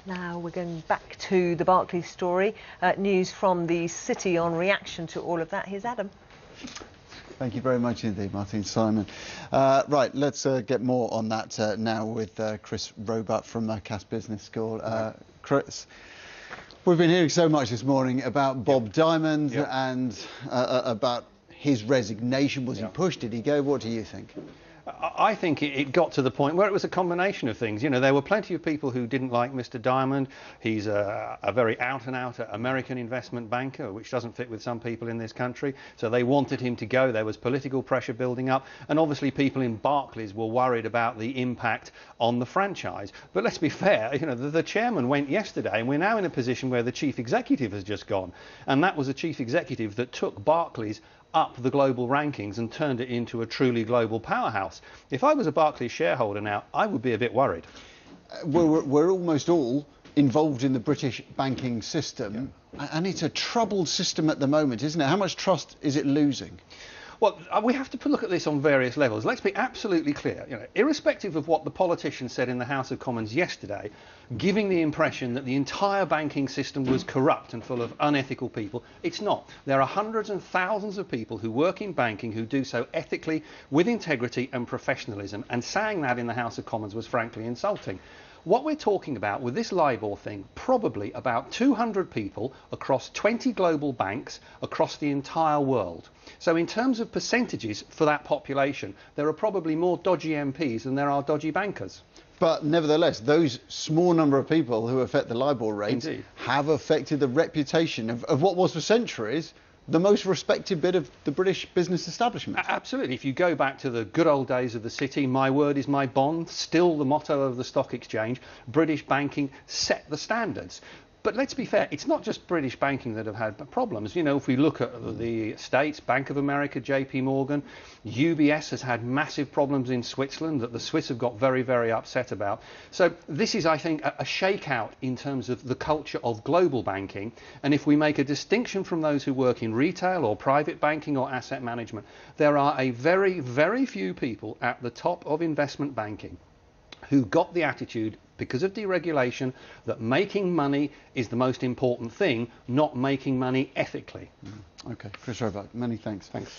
Now we're going back to the Barclays story. News from the city on reaction to all of that. Here's Adam. Thank you very much indeed, Martin Simon. Right, let's get more on that now with Chris Roebuck from Cass Business School. Chris, we've been hearing so much this morning about Bob Diamond and about his resignation. Was he pushed? Did he go? What do you think? I think it got to the point where it was a combination of things. You know, there were plenty of people who didn't like Mr. Diamond. He's a very out-and-out American investment banker, which doesn't fit with some people in this country. So they wanted him to go. There was political pressure building up. And obviously people in Barclays were worried about the impact on the franchise. But let's be fair, you know, the chairman went yesterday, and we're now in a position where the chief executive has just gone. And that was a chief executive that took Barclays up the global rankings and turned it into a truly global powerhouse. If I was a Barclays shareholder now, I would be a bit worried. We're almost all involved in the British banking system, and it's a troubled system at the moment, isn't it? How much trust is it losing? Well, we have to look at this on various levels. Let's be absolutely clear. You know, irrespective of what the politicians said in the House of Commons yesterday, giving the impression that the entire banking system was corrupt and full of unethical people, it's not. There are hundreds and thousands of people who work in banking who do so ethically, with integrity and professionalism, and saying that in the House of Commons was frankly insulting. What we're talking about with this LIBOR thing, probably about 200 people across 20 global banks across the entire world. So in terms of percentages for that population, there are probably more dodgy MPs than there are dodgy bankers. But nevertheless, those small number of people who affect the LIBOR rate have affected the reputation of what was for centuries the most respected bit of the British business establishment. Absolutely. If you go back to the good old days of the city, my word is my bond, still the motto of the stock exchange, British banking set the standards. But let's be fair, it's not just British banking that have had problems. You know, if we look at the States, Bank of America, JP Morgan, UBS has had massive problems in Switzerland that the Swiss have got very, very upset about. So this is, I think, a shakeout in terms of the culture of global banking. And if we make a distinction from those who work in retail or private banking or asset management, there are a very, very few people at the top of investment banking who got the attitude, because of deregulation, that making money is the most important thing, not making money ethically. OK, Chris Roebuck, many thanks. Thanks.